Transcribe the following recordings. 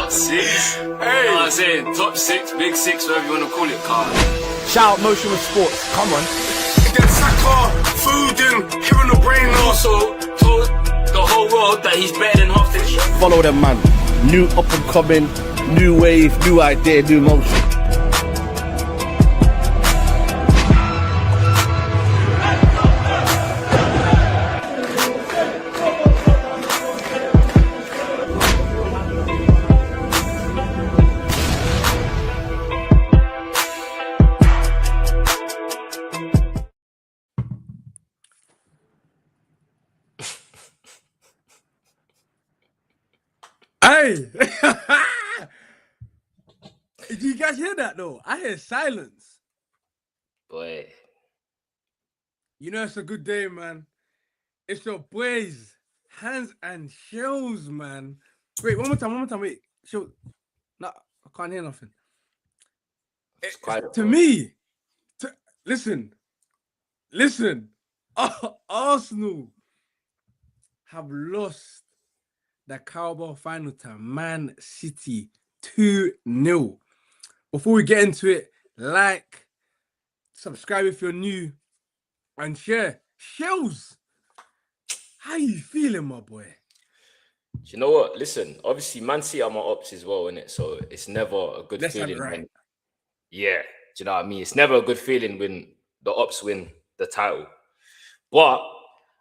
top six. Hey. You know what I'm saying? Top six, big six, whatever you want to call it, Carl. Shout out Motion with Sports. Come on. Get soccer, food, and hearing the brain. Also told the whole world that he's better than half the league. Follow them, man. New up and coming, new wave, new idea, new motion. Hey! Did you guys hear that though? I hear silence. Boy. You know it's a good day, man. It's your boys, Hands and Shells, man. Wait, one more time, wait. Show. No, I can't hear nothing. It's quiet, to me, listen. Arsenal have lost the Carabao final to Man City 2-0. Before we get into it, like, subscribe if you're new, and share. Shells, how you feeling, my boy? Do you know what? Listen, obviously, Man City are my ops as well, innit? So it's never a good feeling. Right. Yeah, do you know what I mean? It's never a good feeling when the ops win the title. But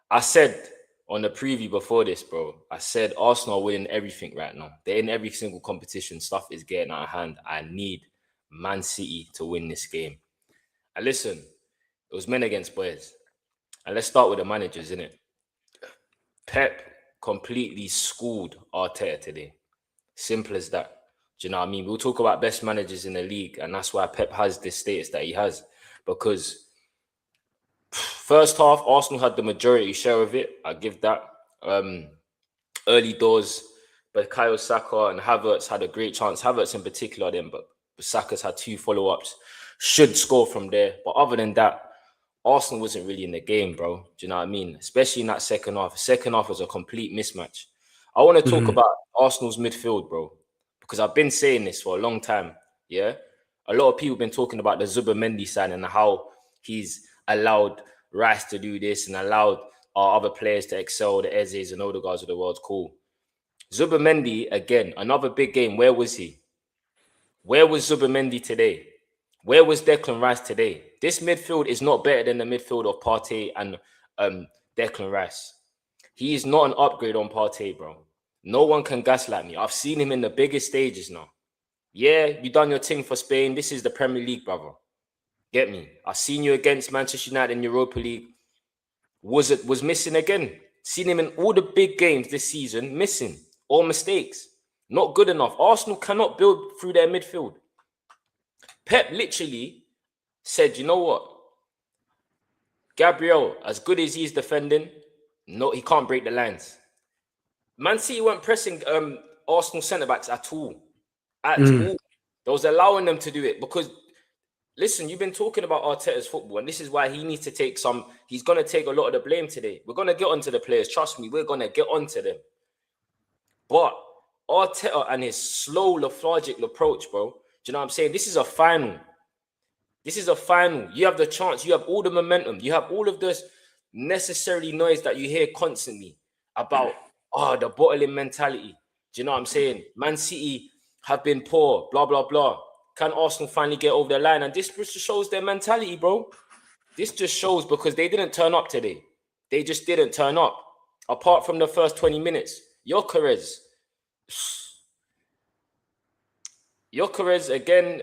I said on the preview before this, bro, I said Arsenal are winning everything right now. They're in every single competition. Stuff is getting out of hand. I need Man City to win this game. And listen, it was men against boys. And let's start with the managers, innit? Pep completely schooled Arteta today. Simple as that. Do you know what I mean? We'll talk about best managers in the league, and that's why Pep has this status that he has. Because first half, Arsenal had the majority share of it. I give that. Early doors, but Bukayo Saka and Havertz had a great chance. Havertz in particular, then, but Saka's had 2 follow-ups. Should score from there. But other than that, Arsenal wasn't really in the game, bro. Do you know what I mean? Especially in that second half. The second half was a complete mismatch. I want to talk about Arsenal's midfield, bro, because I've been saying this for a long time. Yeah, a lot of people have been talking about the Zubimendi sign and how he's allowed Rice to do this and allowed our other players to excel, the Ezes and Odegaards of the world. Cool. Zubimendi, again, another big game. Where was he? Where was Zubimendi today? Where was Declan Rice today? This midfield is not better than the midfield of Partey and Declan Rice. He is not an upgrade on Partey, bro. No one can gaslight me. I've seen him in the biggest stages now. Yeah, you done your thing for Spain. This is the Premier League, brother. Get me? I've seen you against Manchester United in Europa League. Was missing again. Seen him in all the big games this season, missing. All mistakes. Not good enough. Arsenal cannot build through their midfield. Pep literally said, you know what? Gabriel, as good as he's defending, no, he can't break the lines. Man City weren't pressing Arsenal centre-backs at all. At all. They was allowing them to do it because, listen, you've been talking about Arteta's football, and this is why he needs to take some. He's going to take a lot of the blame today. We're going to get onto the players. Trust me, we're going to get onto them. But Arteta and his slow, lethargic approach, bro. Do you know what I'm saying? This is a final. This is a final. You have the chance. You have all the momentum. You have all of this necessary noise that you hear constantly about, the bottling mentality. Do you know what I'm saying? Man City have been poor, blah, blah, blah. Can Arsenal finally get over the line? And this just shows their mentality, bro. This just shows because they didn't turn up today. They just didn't turn up. Apart from the first 20 minutes. Gyökeres again.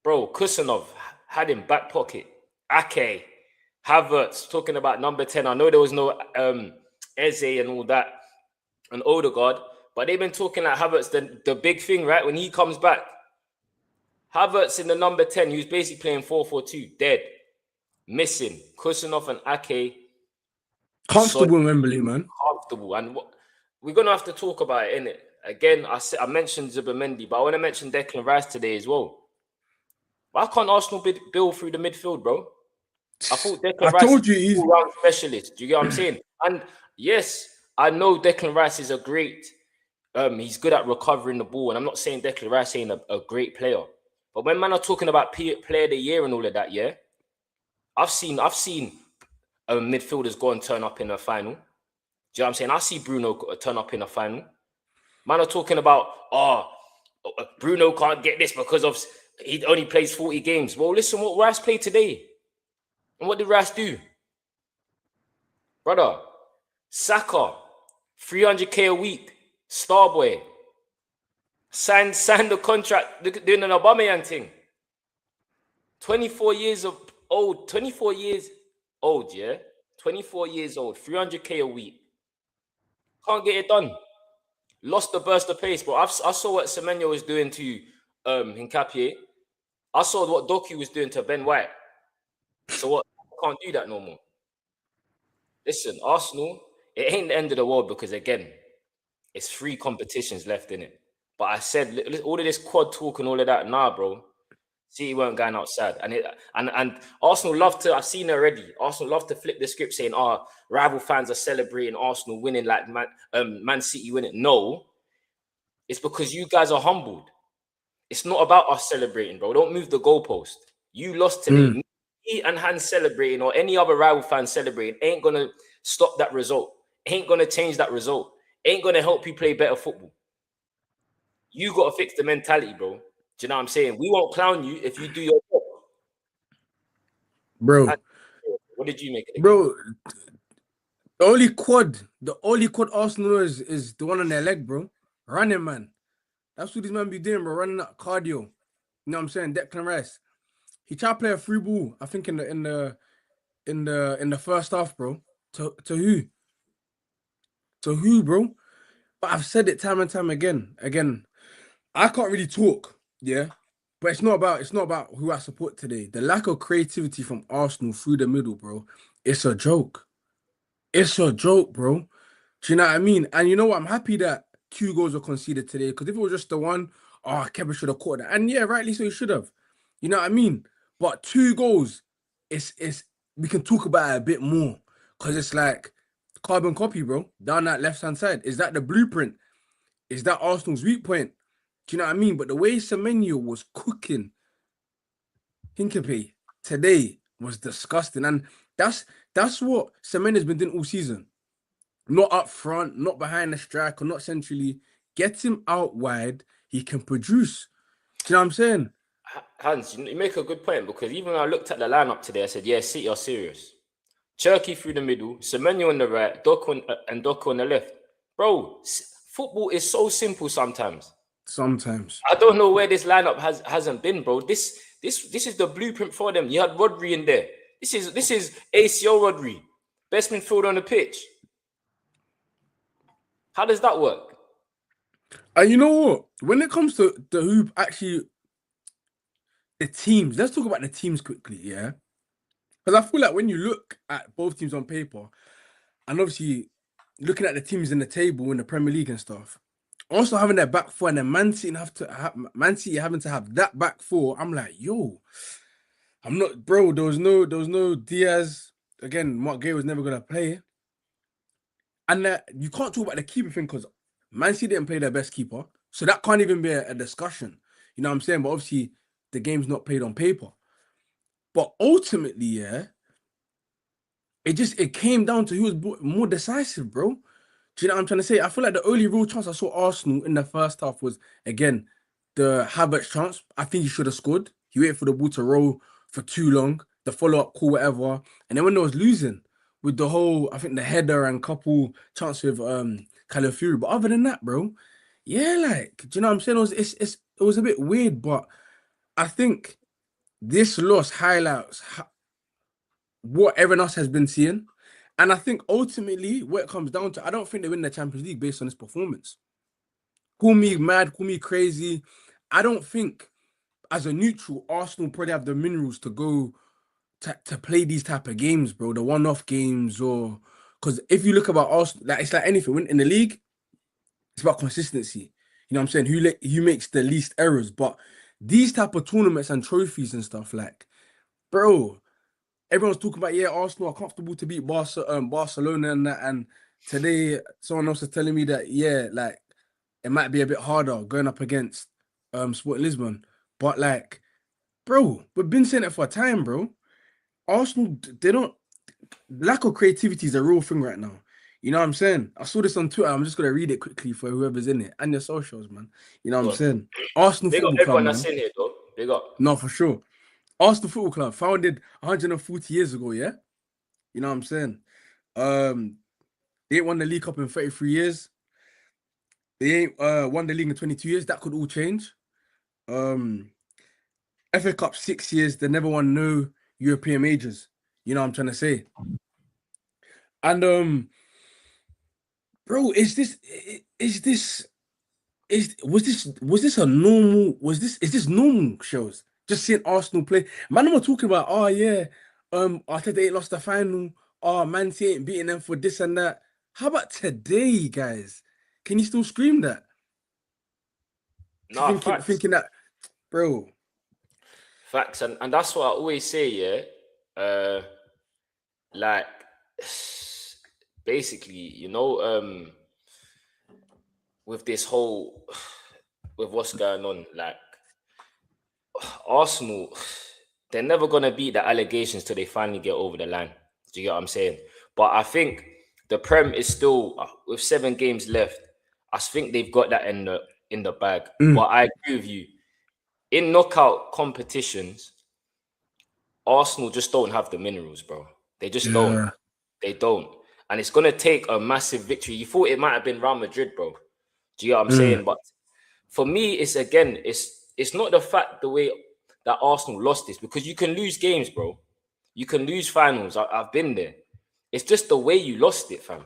Bro, Kusanov had him back pocket. Ake, Havertz, talking about number 10. I know there was no Eze and all that, and Odegaard, but they've been talking like Havertz, the big thing, right? When he comes back, Havertz in the number 10, he was basically playing 4-4-2, dead, missing. Kusanov and Ake. Comfortable in Wembley, man. Comfortable. And we're going to have to talk about it, innit? Again, I mentioned Zubimendi, but I want to mention Declan Rice today as well. Why can't Arsenal build through the midfield, bro? I thought Declan Rice told you is a all-round specialist. Do you get what I'm saying? And yes, I know Declan Rice is a great he's good at recovering the ball. And I'm not saying Declan Rice ain't a great player. But when man are talking about player of the year and all of that, yeah, I've seen midfielders go and turn up in a final. Do you know what I'm saying? I see Bruno turn up in a final. Man are talking about, Bruno can't get this because of he only plays 40 games. Well, listen, what Rice played today. And what did Rice do? Brother, Saka, 300k a week, Starboy. Signed the contract, doing an Aubameyang thing. 24 years old, yeah? 24 years old, 300k a week. Can't get it done. Lost the burst of pace, bro. I saw what Semenyo was doing to Hincapié. I saw what Doku was doing to Ben White. So what? Can't do that no more. Listen, Arsenal, it ain't the end of the world because, again, it's 3 competitions left in it. But I said, all of this quad talk and all of that, nah, bro. City weren't going outside. And Arsenal love to, I've seen it already, Arsenal love to flip the script saying, rival fans are celebrating Arsenal winning like Man City winning. No, it's because you guys are humbled. It's not about us celebrating, bro. Don't move the goalpost. You lost today. Me and Hans celebrating or any other rival fan celebrating ain't going to stop that result. Ain't going to change that result. Ain't going to help you play better football. You got to fix the mentality, bro. Do you know what I'm saying? We won't clown you if you do your job. Bro. What did you make of it? Bro, the only quad Arsenal is the one on their leg, bro. Running, man. That's what these men be doing, bro. Running that cardio. You know what I'm saying? Declan Rice. He tried to play a free ball, I think in the first half, bro. To who? To who, bro? But I've said it time and time again. Again, I can't really talk, yeah. But it's not about who I support today. The lack of creativity from Arsenal through the middle, bro. It's a joke. It's a joke, bro. Do you know what I mean? And you know what? I'm happy that 2 goals were conceded today. Because if it was just the one, Kevin should have caught that. And yeah, rightly so, he should have. You know what I mean? But 2 goals, it's we can talk about it a bit more. Because it's like carbon copy, bro. Down that left-hand side. Is that the blueprint? Is that Arsenal's weak point? Do you know what I mean? But the way Semenyo was cooking Hincapié today was disgusting. And that's what Semenyo's been doing all season. Not up front, not behind the striker, not centrally. Get him out wide, he can produce. Do you know what I'm saying? Hans, you make a good point because even when I looked at the lineup today, I said, yeah, City are serious. Cherky through the middle, Semenyo on the right, Doku on the left. Bro, football is so simple sometimes. Sometimes. I don't know where this lineup hasn't been, bro. This is the blueprint for them. You had Rodri in there. This is ACO Rodri, best midfielder on the pitch. How does that work? And you know what? When it comes to the who actually the teams, let's talk about the teams quickly, yeah. Because I feel like when you look at both teams on paper, and obviously looking at the teams in the table in the Premier League and stuff. Also having that back four and then Man City having to have that back four, I'm like, yo, I'm not, bro. There was no Diaz. Again, Mark Gay was never gonna play, and you can't talk about the keeper thing because Man City didn't play their best keeper, so that can't even be a discussion. You know what I'm saying? But obviously, the game's not played on paper. But ultimately, yeah, it came down to who was more decisive, bro. Do you know what I'm trying to say? I feel like the only real chance I saw Arsenal in the first half was, again, the Havertz chance. I think he should have scored. He waited for the ball to roll for too long, the follow-up call, whatever. And then when they was losing with the whole, I think the header and couple chance with Calafiori. But other than that, bro, yeah, like, do you know what I'm saying? It was a bit weird, but I think this loss highlights what everyone else has been seeing. And I think ultimately, what it comes down to, I don't think they win the Champions League based on this performance. Call me mad, call me crazy. I don't think, as a neutral, Arsenal probably have the minerals to go to play these type of games, bro. The one-off games, or because if you look about Arsenal, like it's like anything. In the league, it's about consistency. You know what I'm saying? Who makes the least errors? But these type of tournaments and trophies and stuff, like, bro. Everyone's talking about, yeah, Arsenal are comfortable to beat Barcelona and that. And today, someone else is telling me that, yeah, like, it might be a bit harder going up against Sporting Lisbon. But like, bro, we've been saying it for a time, bro. Arsenal, they don't lack of creativity is a real thing right now. You know what I'm saying? I saw this on Twitter. I'm just gonna read it quickly for whoever's in it and your socials, man. You know what I'm saying? Arsenal Big up Football Club, everyone man. that's in here, though. Big up. No, for sure. Arsenal Football Club, founded 140 years ago, yeah? You know what I'm saying? They ain't won the League Cup in 33 years. They ain't won the league in 22 years. That could all change. FA Cup 6 years. They never won no European majors. You know what I'm trying to say? And bro, is this normal shows? Just seeing Arsenal play. Man, we're talking about, oh yeah, Arteta ain't lost the final. Oh, Man City ain't beating them for this and that. How about today, guys? Can you still scream that? Nah, facts. Thinking that, bro. Facts, and that's what I always say, yeah. Like, basically, you know, with this whole, with what's going on, like, Arsenal, they're never gonna beat the allegations till they finally get over the line. Do you get what I'm saying? But I think the Prem is still with 7 games left. I think they've got that in the bag. But I agree with you. In knockout competitions, Arsenal just don't have the minerals, bro. They just don't. They don't. And it's gonna take a massive victory. You thought it might have been Real Madrid, bro. Do you get what I'm saying? But for me, it's not the fact the way that Arsenal lost this, because you can lose games, bro. You can lose finals. I've been there. It's just the way you lost it, fam.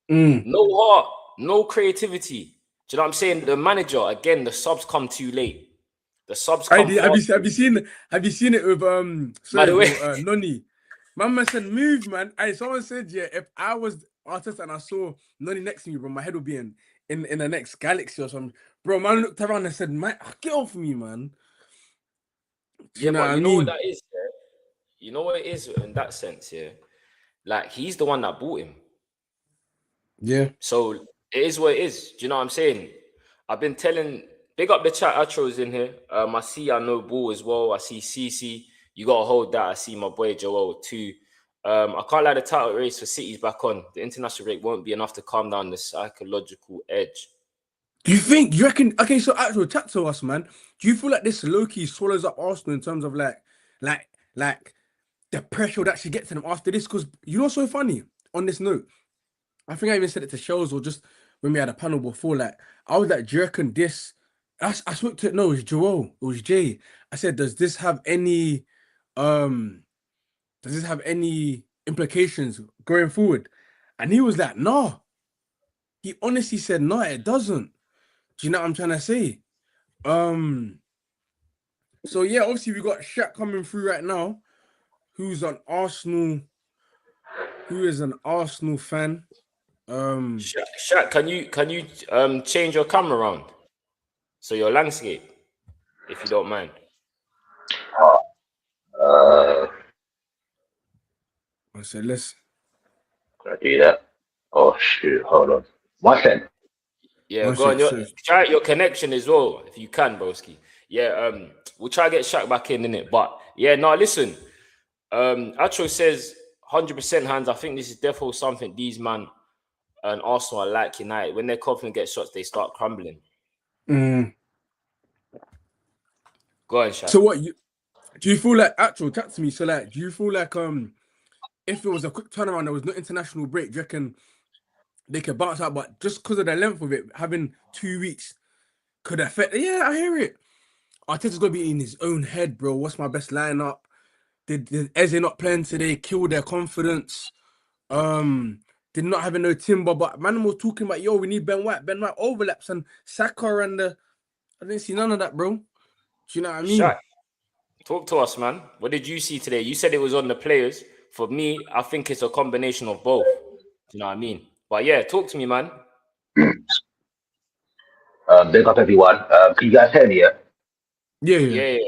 No heart, no creativity. Do you know what I'm saying? The manager, again, the subs come too late. The subs come. Have you seen it with By the way, Noni? Man said move, man. Someone said, yeah, if I was Arteta and I saw Noni next to me, bro, my head would be in the next galaxy or something. Bro, man looked around and said, man, get off me, man. Yeah, but you know what that is, yeah? You know what it is in that sense, yeah? Like, he's the one that bought him. Yeah. So it is what it is. Do you know what I'm saying? I've been telling, big up the chat, Atro's in here. I see I know Ball as well. I see CC. You got to hold that. I see my boy Joel too. I can't lie, the title race for City's back on. The international break won't be enough to calm down the psychological edge. Do you reckon? Okay, so actual chat to us, man. Do you feel like this low-key swallows up Arsenal in terms of like the pressure that she gets to them after this? Because you know what's so funny on this note? I think I even said it to Shells or just when we had a panel before. Like, I was like, do you reckon this? I spoke to it. No, it was Joel. It was Jay. I said, does this have any implications going forward? And he was like, no. He honestly said, no, it doesn't. Do you know what I'm trying to say? So yeah, obviously we got Shaq coming through right now, who is an Arsenal fan. Shaq, can you change your camera around? So your landscape, if you don't mind. I said, let's. Can I do that? Oh shoot, hold on. One second. Yeah, go on. Try your connection as well, if you can, broski. Yeah, we'll try to get Shaq back in it. But yeah, no, listen. Acho says 100% hands. I think this is definitely something these man and Arsenal are like United. When their confidence gets shots, they start crumbling. Go on, Shaq. So what do you feel like? Actual chat to me. So like, do you feel like if it was a quick turnaround, there was no international break, do you reckon they could bounce out? But just because of the length of it, having 2 weeks could affect. Yeah, I hear it. Arteta's gonna be in his own head, bro. What's my best lineup? Did Eze not playing today kill their confidence? Did not having no Timber, but man was talking about, yo, we need Ben White. Ben White overlaps and Saka and I didn't see none of that, bro. Do you know what I mean? Shaq, talk to us, man. What did you see today? You said it was on the players. For me, I think it's a combination of both. Do you know what I mean? But yeah, talk to me, man. Big up everyone. Can you guys hear me? Yeah.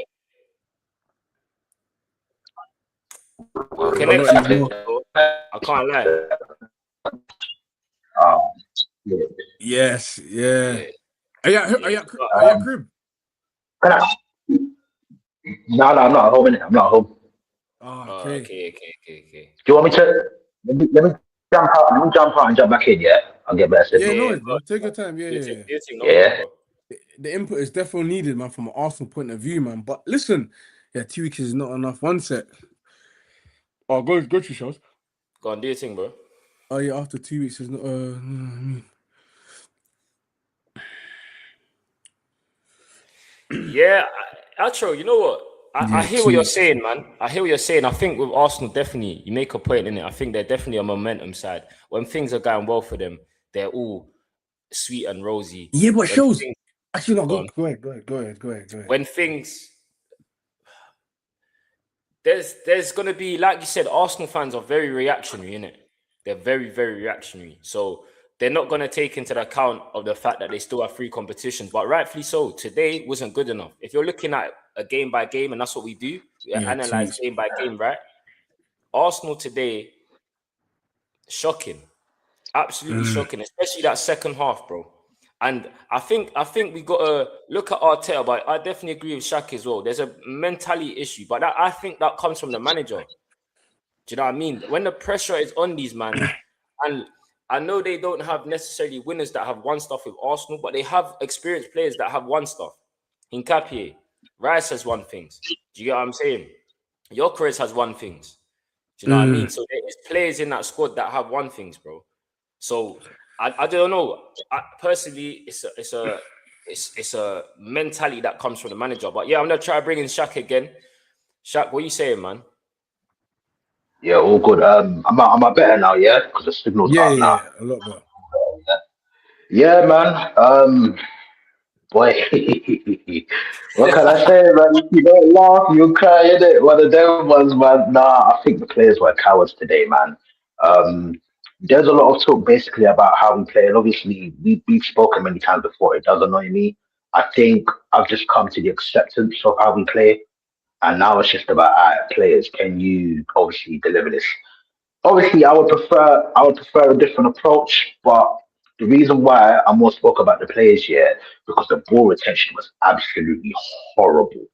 Your connection, I can't lie. Yeah. Yes, yeah. Are you at crib? Can I? No, I'm not at home. Innit? I'm not at home. Oh, Oh, okay. okay. Do you want me to? Let me jump out. Let me jump out and jump back in. Yeah, I'll get better Yeah, signal. no, Yeah, worries, bro. Take your time. Yeah, yeah. do your thing, no problem, Yeah. bro. The input is definitely needed, man, from an Arsenal point of view, man. But listen, yeah, 2 weeks is not enough. One sec. Oh, go to shows. Go on, do your thing, bro. Oh yeah, after 2 weeks is not. Yeah, Acho, you know what? I Yeah, hear 2 what you're weeks. saying, man. I hear what you're saying. I think with Arsenal, definitely, you make a point in it. I think they're definitely a momentum side. When things are going well for them, they're all sweet and rosy. Yeah, but When shows. things, Actually, no. go on. Go ahead. When things, there's gonna be, like you said, Arsenal fans are very reactionary, innit? They're very, very reactionary. So they're not gonna take into the account of the fact that they still have 3 competitions, but rightfully so. Today wasn't good enough. If you're looking at a game by game, and that's what we do, we Yeah, 2 analyze weeks. game by game, right? Arsenal today, shocking, absolutely shocking, especially that second half, bro. And I think we got to look at Arteta, but I definitely agree with Shaq as well. There's a mentality issue, but I think that comes from the manager. Do you know what I mean? When the pressure is on these man, and I know they don't have necessarily winners that have won stuff with Arsenal, but they have experienced players that have won stuff. Hincapié, Rice has won things. Do you get what I'm saying? Gyökeres has won things. Do you know what I mean? So there's players in that squad that have won things, bro. So I don't know. Personally, it's a mentality that comes from the manager. But yeah, I'm gonna try to bring in Shaq again. Shaq, what are you saying, man? Yeah, all good. I'm a better now. Yeah, because the signal's up now. A lot better. Yeah, man. Boy, what can I say, man? If you don't laugh, you cry, innit? One of them ones, man. Nah, I think the players were cowards today, man. Um, there's a lot of talk basically about how we play, and obviously we've spoken many times before. It does annoy me. I think I've just come to the acceptance of how we play, and now it's just about players. Can you obviously deliver this? Obviously, I would prefer a different approach, but the reason why I more spoke about the players here because the ball retention was absolutely horrible,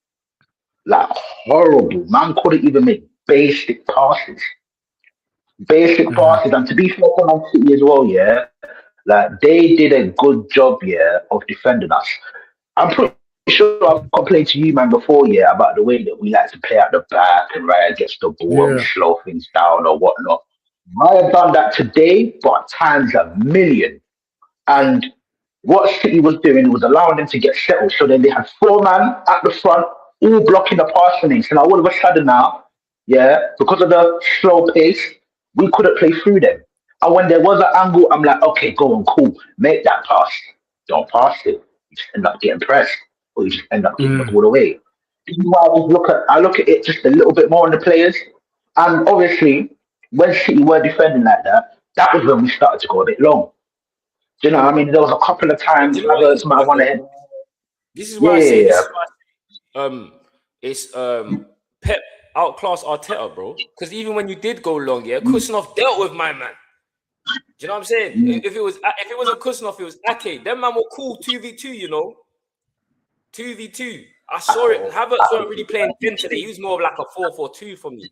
like horrible. Man couldn't even make basic passes, and to be fair to Man City as well, yeah, like they did a good job, yeah, of defending us. I'm pretty sure I've complained to you, man, before, yeah, about the way that we like to play at the back and right against the ball and we Yeah. slow things down or whatnot. I have done that today, but times a million. And what City was doing was allowing them to get settled. So then they had 4 man at the front, all blocking the passing lanes. So now all of a sudden now, yeah, because of the slow pace, we couldn't play through them. And when there was an angle, I'm like, okay, go on, cool, make that pass. Don't pass it. You just end up getting pressed, or you just end up giving the ball away. This is why I look at it just a little bit more on the players. And obviously, when City were defending like that, that was when we started to go a bit long. Do you know what I mean? There was a couple of Do times you know I what it heard is, somebody want to head. This is Yeah, why I yeah, say yeah. it's Pep outclass Arteta, bro. Because even when you did go long, yeah, Kuznov dealt with my man. Do you know what I'm saying? If it wasn't Kuznov, it was Ake. Them man were cool 2v2, you know. 2v2. I saw it. Havertz weren't really playing 10 today. He was more of like a 4-4-2 for me. Do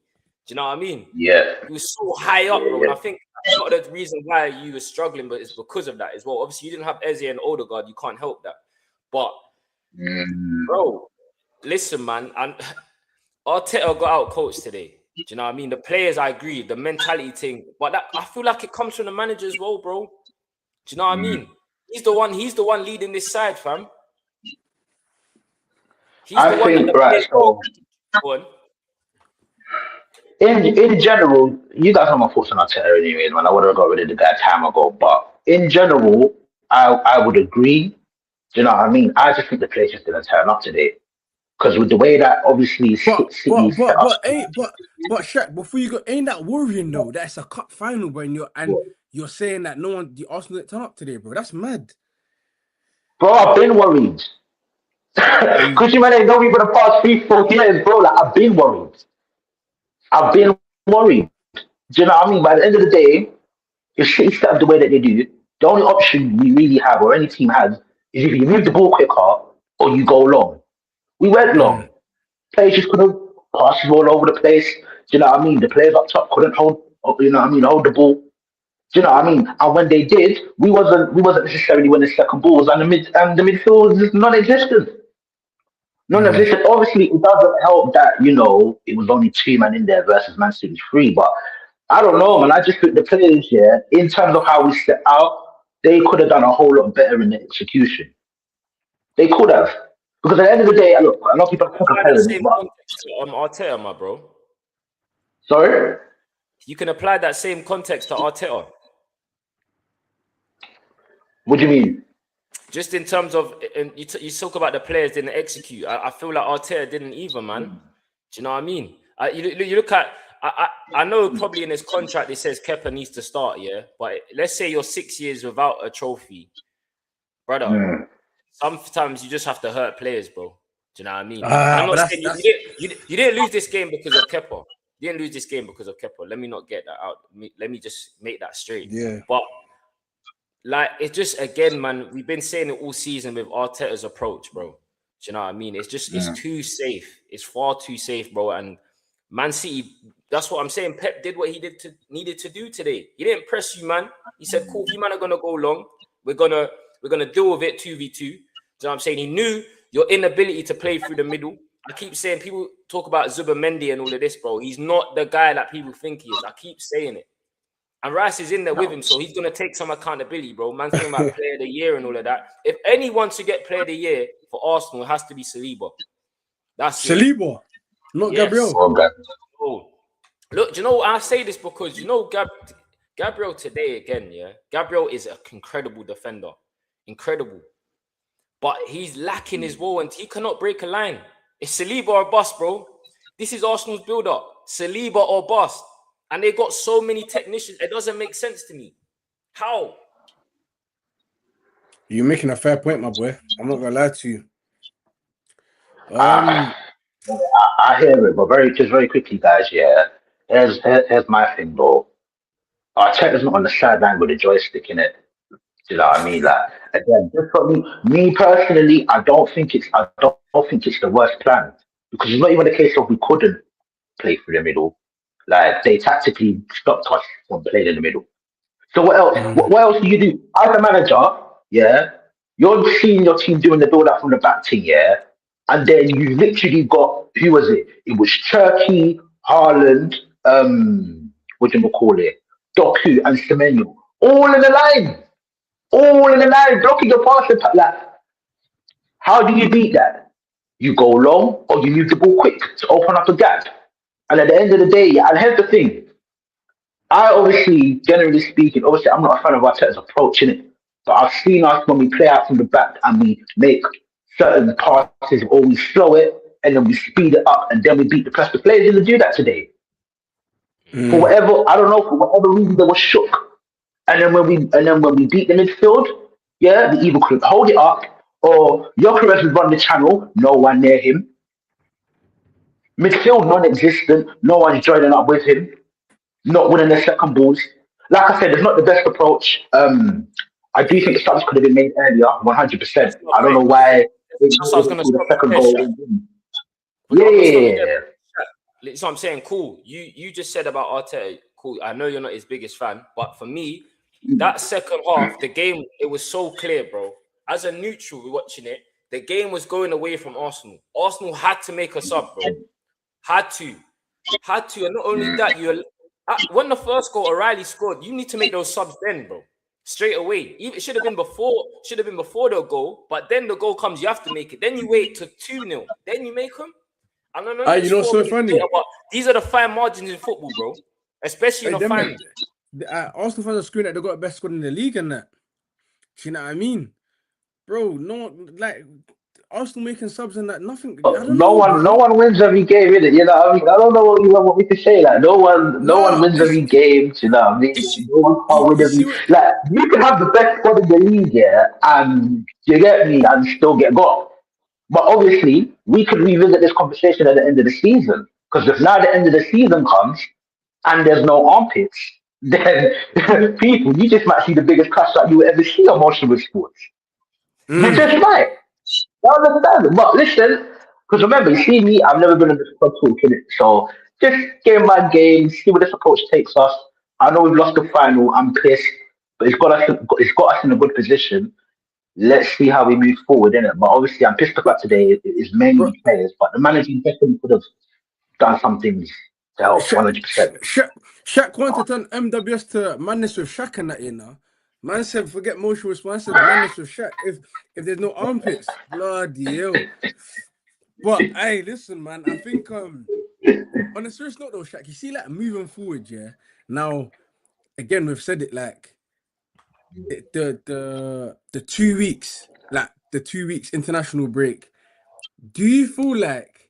you know what I mean? Yeah, He was so high up, bro. And yeah. I think that's not the reason why you were struggling, but it's because of that as well. Obviously, you didn't have Eze and Odegaard. You can't help that. But, bro, listen, man. And Arteta got out coached today. Do you know what I mean? The players, I agree. The mentality thing. But that, I feel like it comes from the manager as well, bro. Do you know what I mean? He's the one leading this side, fam. He's I the one that think the players so. go on. In general, you guys have my thoughts on Arteta anyways, man. I would have got rid of the guy time ago. But in general, I would agree. Do you know what I mean? I just think the players just didn't turn up today. Because with the way that obviously But City set us. Shaq, before you go, ain't that worrying though? That's a cup final, bro. You're saying that no one, the Arsenal didn't turn up today, bro. That's mad. Bro, I've been worried. Because you might know me for the past 3, 4 years, bro. Like, I've been worried. I've been worried. Do you know what I mean? By the end of the day, if City set up the way that they do, the only option we really have, or any team has, is either you move the ball quicker or you go long. We went long. Players just couldn't pass the ball over the place. Do you know what I mean? The players up top couldn't hold, you know what I mean, hold the ball. Do you know what I mean? And when they did, we wasn't necessarily winning second balls, and the midfield was just non-existent. Non-existent. Obviously, it doesn't help that it was only two man in there versus Man City three. But I don't know, man. I just think the players, yeah, in terms of how we set out, they could have done a whole lot better in the execution. They could have. Because at the end of the day, look, I know people are Apply the comparing, same but context to Arteta, my bro. sorry, You can apply that same context to Arteta. what do you mean? Just in terms of, and you talk about the players didn't execute. I feel like Arteta didn't either, man. Do you know what I mean? You look at, I know probably in his contract it says Kepa needs to start, yeah. But let's say you're 6 years without a trophy, brother. Sometimes you just have to hurt players, bro. Do you know what I mean? I'm not saying you didn't lose this game because of Kepa. You didn't lose this game because of Kepa. Let me not get that out. Let me just make that straight. Yeah. But like, it's just, again, man, we've been saying it all season with Arteta's approach, bro. Do you know what I mean? It's just, it's too safe. It's far too safe, bro. And Man City, that's what I'm saying. Pep did what he needed to do today. He didn't press you, man. He said, cool, you man are going to go long. We're gonna deal with it 2v2. You know what I'm saying? He knew your inability to play through the middle. I keep saying, people talk about Zubimendi and all of this, bro. He's not the guy that people think he is. I keep saying it. And Rice is in there with him, so he's going to take some accountability, bro. Man's talking about player of the year and all of that. If anyone should get player of the year for Arsenal, it has to be Saliba. That's Saliba, not Gabriel. Oh. Look, do you know what? I say this because, Gabriel today again, yeah? Gabriel is an incredible defender. Incredible. But he's lacking his role and he cannot break a line. It's Saliba or bust, bro. This is Arsenal's build-up. Saliba or bust. And they got so many technicians. It doesn't make sense to me. How? You're making a fair point, my boy. I'm not gonna lie to you. I hear it, but very quickly, guys. Yeah, here's my thing, though. Arteta's not on the sideline with a joystick in it. Do you know what I mean? Like, again, just for me personally, I don't think it's the worst plan, because it's not even a case of we couldn't play through the middle. Like, they tactically stopped us from playing in the middle. So what else? What else do you do as a manager? Yeah, you're seeing your team doing the build up from the back team, yeah, and then you literally got, who was it? It was Turkey, Haaland, what do you call it? Doku and Semenyo, all in the line, blocking your passing. Like, how do you beat that? You go long or you move the ball quick to open up a gap. And at the end of the day, and here's the thing. I obviously, generally speaking, I'm not a fan of Arteta's approach in it, but I've seen us when we play out from the back and we make certain passes, or we slow it and then we speed it up and then we beat the press. The players didn't do that today. For whatever, I don't know, for whatever reason, they were shook. And then when we beat the midfield, yeah, we either couldn't hold it up, or Gyökeres would run the channel, no one near him. Midfield non-existent, no one's joining up with him, not winning the second balls. Like I said, it's not the best approach. I do think the stops could have been made earlier, 100%. I don't know why That's what I was going to the second goal. Yeah. That's what I'm saying. Cool. You just said about Arteta. Cool. I know you're not his biggest fan, but for me, that second half, the game, it was so clear, bro. As a neutral watching it, the game was going away from Arsenal. Arsenal had to make a sub, bro. Had to. And not only that, when the first goal O'Reilly scored, you need to make those subs then, bro. Straight away. It should have been before the goal, but then the goal comes, you have to make it. Then you wait to 2-0. Then you make them. I don't know. You know what's so funny? These are the fine margins in football, bro. Especially in the final. Arsenal fans are screwing that they got the best squad in the league and that. Do you know what I mean? Bro, Arsenal making subs and that, nothing. No one wins every game, innit? You know what I mean? I don't know what you want me to say. Like, no one wins every game. You know what I mean? No one can't win every. Like, you can have the best squad in the league, yeah, and you get me, and still get got. But obviously, we could revisit this conversation at the end of the season, because if now the end of the season comes and there's no armpits, then people, you just might see the biggest clash that you will ever see on Motion with Sports. You just might. I understand. But listen, because remember, you see me, I've never been in this club talking it. So just game by game, see where this approach takes us. I know we've lost the final. I'm pissed, but it's got us in a good position. Let's see how we move forward in it. But obviously, I'm pissed about today. Is Bro, mainly players, but the managing definitely could have done some things to help. Shaq, 100%. Shaq wanted to turn MWS to madness with Shaq and that, you know. Man said, forget motion response, said madness with Shaq. If there's no armpits, bloody hell. But hey, listen, man, I think on a serious note though, Shaq, you see, like moving forward, yeah. Now, again, we've said it like the 2 weeks, like the 2 weeks international break. Do you feel like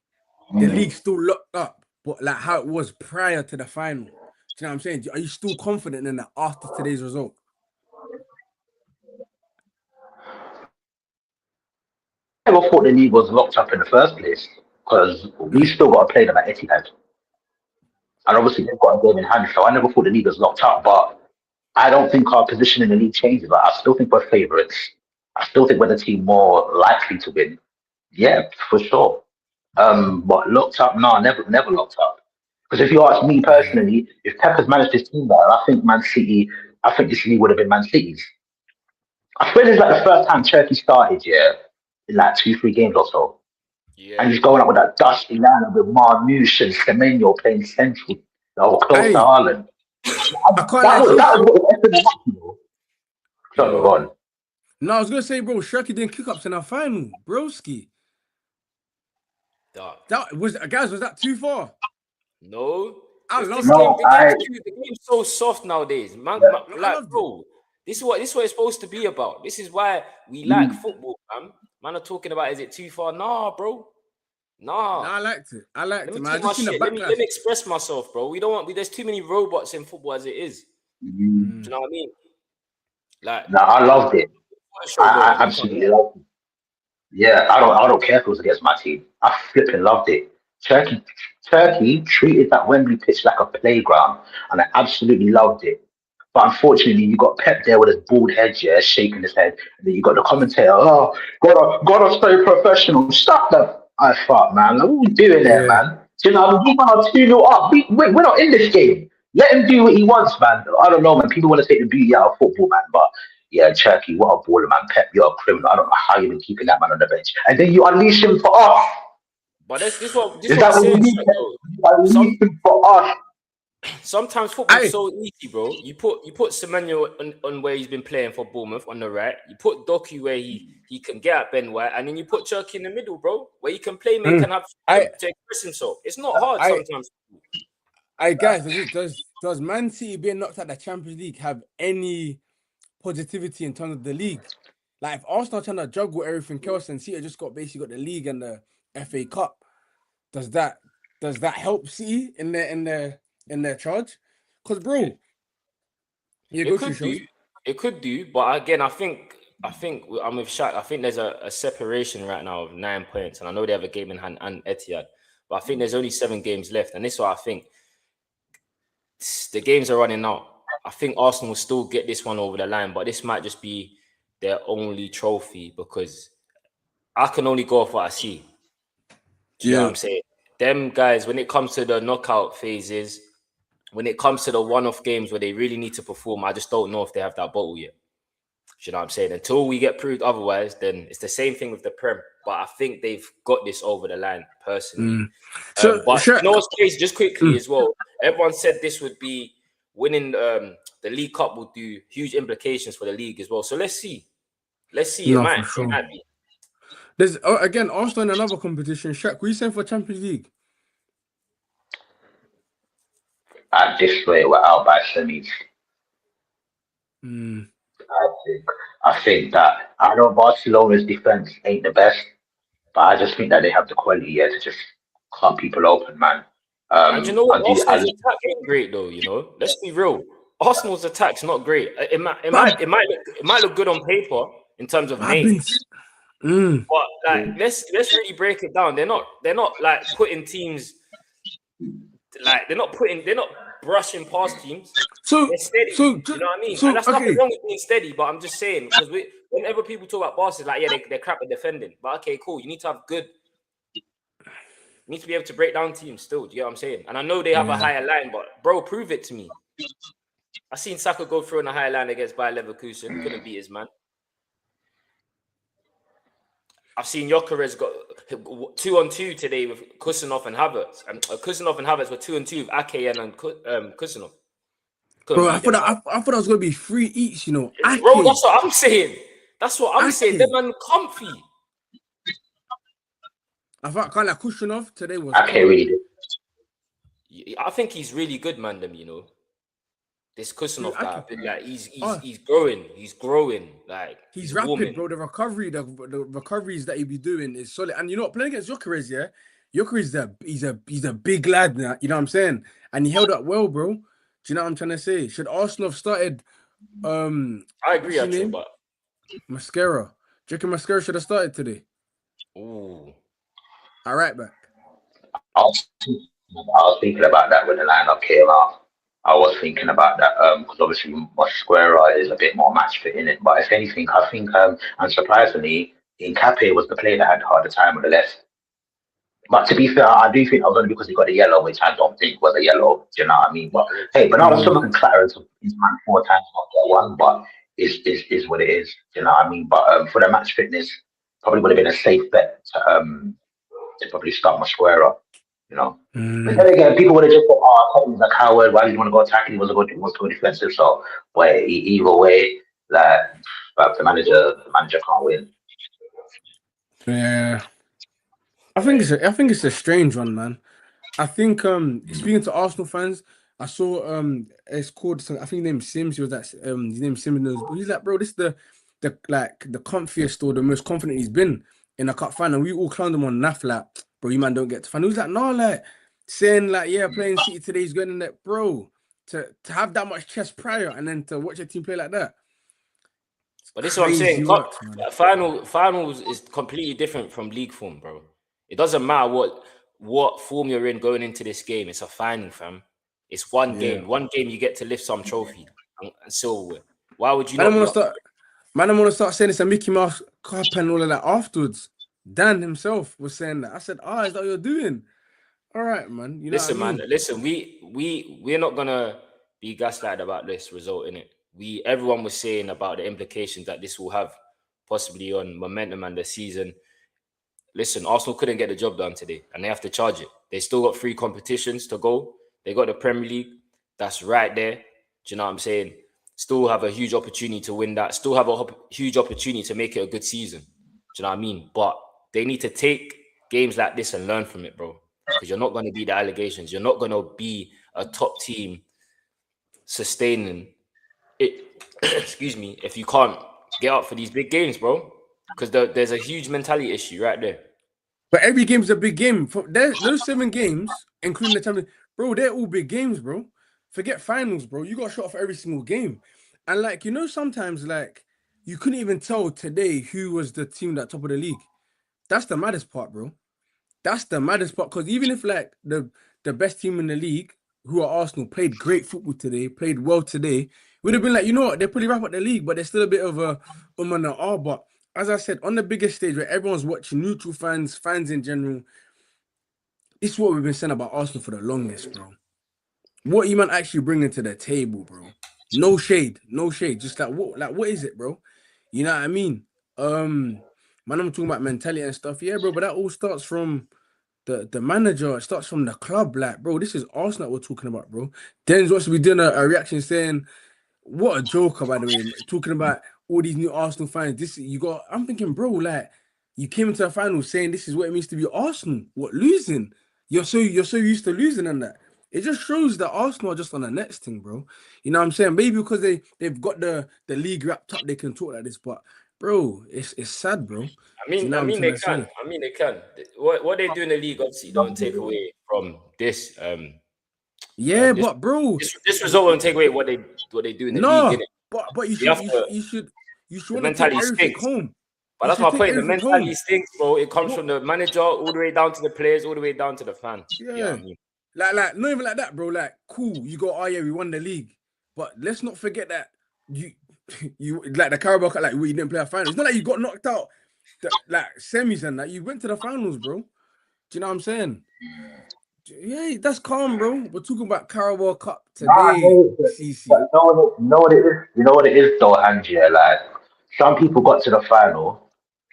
the league's still locked up, but like how it was prior to the final? Do you know what I'm saying? Are you still confident in that after today's result? I never thought the league was locked up in the first place because we still got to play them at Etihad. And obviously they've got a game in hand, so I never thought the league was locked up. But I don't think our position in the league changes. Like, I still think we're favourites. I still think we're the team more likely to win. Yeah, for sure. But locked up, no, never locked up. Because if you ask me personally, if Pep has managed this team better, I think this league would have been Man City's. I swear this is like the first time Turkey started, yeah, in like 2, 3 games or so. And Yeah. he's going up with that dusty lineup with Marmouche and Semenyo playing central, close to Hey, Haaland. I can't lie to you. That was what was effing up, you know. So, go on. No, I was gonna say, bro, Shirky didn't kick ups in our final, broski. Dog. That was, guys, was that too far? No. I This love game, No, the game's so soft nowadays. Man, Yeah. I like, loved it. bro, this is what it's supposed to be about. This is why we like football, man. Man are talking about, is it too far? Nah, bro. Nah. I liked it. I liked Let it, me man. I take my just seen the shit. Let me backlash. express myself, bro. We don't want. There's too many robots in football as it is. Do you know what I mean? Like, No, I loved it. what a showboat, I man. I can't absolutely lie. loved it. Yeah, I don't care if it was against my team. I flipping loved it. Turkey treated that Wembley pitch like a playground, and I absolutely loved it. But unfortunately, you got Pep there with his bald head, yeah, shaking his head, and then you got the commentator. Oh, gotta stay professional. Stop that! I thought, man, like, what are we doing there, Yeah. man? Do you know, I mean, we are 2-0 up. We're not in this game. Let him do what he wants, man. I don't know, man. People want to take the beauty out of football, man, but yeah, Turkey, what a baller, man. Pep, you're a criminal. I don't know how you've been keeping that man on the bench. And then you unleash him for us. But this Is what we're that what you saying, mean, Shaq, Pep? though. You Some unleash him for us. Sometimes football's Hey, so easy, bro. You put Semenyo on where he's been playing for Bournemouth on the right. You put Doku where he can get at Ben White, and then you put Turkey in the middle, bro, where he can play, make and have I, freedom to express himself. It's not hard I, sometimes. guys, does Man City being knocked out the Champions League have any positivity in terms of the league? Like, if Arsenal trying to juggle everything else and City just got the league and the FA Cup, does that help City in their charge? Because, bro, yeah, It go through could do, shows. it could do, but again, I think I'm with Shaq. I think there's a separation right now of 9 points, and I know they have a game in hand and Etihad, but I think there's only 7 games left, and this is why I think the games are running out. I think Arsenal will still get this one over the line, but this might just be their only trophy because I can only go off what I see. Do you know what I'm saying? Them guys, when it comes to the knockout phases, when it comes to the one-off games where they really need to perform, I just don't know if they have that bottle yet. Do you know what I'm saying? Until we get proved otherwise, then it's the same thing with the Prem. But I think they've got this over the line, personally. So, But sure. you know what's crazy? Just quickly as well, everyone said this would be winning the League Cup would do huge implications for the league as well. So let's see. Let's see. It No, might. for sure. It might be. There's again Arsenal in another competition. Shaq, what are you saying for Champions League? At this rate, we're out by semis. Mm. I think that I know Barcelona's defense ain't the best, but I just think that they have the quality here to just cut people open, man. And you know what? I Arsenal's attack ain't great though. You know, let's be real. Arsenal's attack's not great. But It might look good on paper in terms of I've been. names, but like let's really break it down. They're not like putting teams like they're not brushing past teams. So, They're steady. so, You know what I mean? so, And that's nothing okay. wrong with being steady, but I'm just saying, because whenever people talk about bosses, like, yeah, they're crap at defending. But okay, cool. You need to have good. You need to be able to break down teams still. Do you get what I'm saying? And I know they have a higher line, but bro, prove it to me. I seen Saka go through on a higher line against Bayer Leverkusen. Couldn't beat his man. I've seen Gyökeres got 2-on-2 today with Kusanov and Havertz. And Kusanov and Havertz were 2-on-2 with Ake and Kusanov. Bro, I thought it was gonna be 3 each, you know. Bro, that's what I'm saying. That's what I'm saying. Them man comfy. I can't like Kushunov today was. I can't read it. I think he's really good, man. You know, this Kusanov guy, like he's growing. Like he's rapid, warming. bro. The recoveries that he be doing is solid. And you know what, playing against Gyökeres, yeah, Gyökeres he's a big lad now. You know what I'm saying? And he held up well, bro. Do you know what I'm trying to say? Should Arsenal have started? I agree, actually, but Mascara. Do you reckon Mascara should have started today? Ooh. All right, back. I was thinking about that when the lineup came out. I was thinking about that because obviously Mosquera is a bit more match fit in it. But if anything, I think unsurprisingly, Incape was the player that had a harder time on the left. But to be fair, I do think that was only because he got a yellow, which I don't think was a yellow. Do you know what I mean? But hey, but I was still looking clatter into his man 4 times, not get one. But is what it is. Do you know what I mean? But for the match fitness, probably would have been a safe bet to probably start Mosquera. You know, but then again, people would have just thought, he's a coward. Why did he want to go attacking? He wants to go defensive. So, but either way, like, but the manager can't win. Yeah, I think it's a strange one, man. I think speaking to Arsenal fans, I saw it's called I think his name Sims. He was that his name Sims, but he's like, bro, this is the comfiest or the most confident he's been in a cup final. We all clowned him on NAF, like, bro, you man don't get to final. He was like, no, like saying like, yeah, playing City today is going in that, bro. To have that much chest prior and then to watch a team play like that. But this is what I'm saying. Finals is completely different from league form, bro. It doesn't matter what form you're in going into this game. It's a final, fam. It's one game. One game you get to lift some trophy and silverware. Why would you not? I'm gonna start saying it's a Mickey Mouse cup and all of that afterwards. Dan himself was saying that. I said, is that what you're doing? All right, man. You know listen, what I mean? man. Listen, we're not gonna be gaslighted about this result, innit? Everyone was saying about the implications that this will have possibly on momentum and the season. Listen, Arsenal couldn't get the job done today, and they have to charge it. They still got 3 competitions to go. They got the Premier League. That's right there. Do you know what I'm saying? Still have a huge opportunity to win that. Still have a huge opportunity to make it a good season. Do you know what I mean? But they need to take games like this and learn from it, bro. Because you're not going to be the allegations. You're not going to be a top team sustaining it. Excuse me. If you can't get up for these big games, bro. Because there's a huge mentality issue right there. But every game's a big game. Those 7 games, including the time, bro, they're all big games, bro. Forget finals, bro. You got shot for every single game. And like, you know, sometimes like you couldn't even tell today who was the team that top of the league. That's the maddest part, bro. That's the maddest part. Because even if like the best team in the league, who are Arsenal, played great football today, played well today, would have been like, you know what, they're pretty wrap up the league, but there's still a bit of a and an R. But as I said, on the biggest stage where everyone's watching, neutral fans in general, this is what we've been saying about Arsenal for the longest, bro. What you man actually bringing to the table, bro? No shade. Just like what is it, bro? You know what I mean? Man, I'm talking about mentality and stuff. Yeah, bro, but that all starts from the manager. It starts from the club. Like, bro, this is Arsenal that we're talking about, bro. Den's watched me doing a reaction saying, what a joker, by the way, talking about all these new Arsenal fans. I'm thinking, bro, like, you came into the final saying this is what it means to be Arsenal. What, losing? You're so used to losing and that. It just shows that Arsenal are just on the next thing, bro. You know what I'm saying? Maybe because they've got the league wrapped up, they can talk like this. But bro, it's sad, bro. I mean, they can. What they do in the league obviously don't take away from this. But bro, this result won't take away what they do in the league. Innit? But you should want to take everything home. But that's my point. The mentality stinks, bro. It comes from the manager all the way down to the players, all the way down to the fans. Yeah. You know what I mean? Like, not even like that, bro. Like, cool. You go, we won the league. But let's not forget that you like the Carabao Cup, like we didn't play a final. It's not like you got knocked out like semis and that. You went to the finals, bro. Do you know what I'm saying? Yeah, that's calm, bro. We're talking about Carabao Cup today, CC. But you know what it is? You know what it is though, Angie? Like some people got to the final,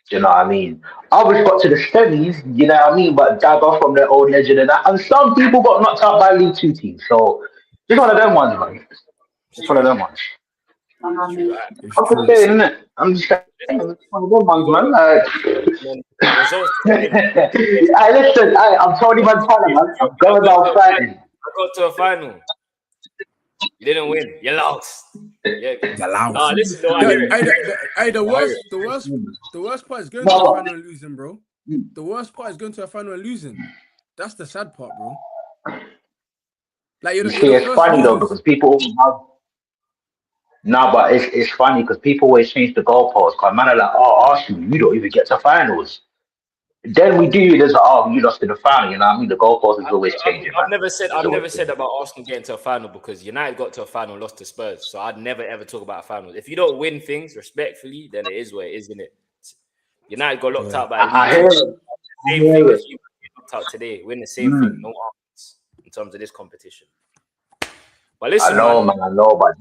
do you know what I mean? Others got to the semis, you know what I mean? But dagger from their old legend and that. And some people got knocked out by League Two teams. So it's one of them ones, man. It's one of them ones. It's I'm just true. saying, innit? I'm just saying, it's one of them ones, man. Results. Listen, I'm Tony Montana, man. I'm going out fighting. I got to a final. You didn't win. You lost. Yeah. Nah, listen, though, I hear it. The worst part is going to a final and losing, bro. The worst part is going to a final and losing. That's the sad part, bro. Like You see, it's funny though because people. No, but it's funny because people always change the goalposts. Because man are like, oh, Arsenal, you don't even get to finals. Then we do. There's like, oh, you lost in the final. You know what I mean? The goalpost is always changing. I've never said about Arsenal getting to a final because United got to a final and lost to Spurs. So I'd never ever talk about a final. If you don't win things respectfully, then it is what it is, isn't it? United got locked out by I same thing as you locked out today. Win the same thing, no arguments in terms of this competition. But listen, I know, but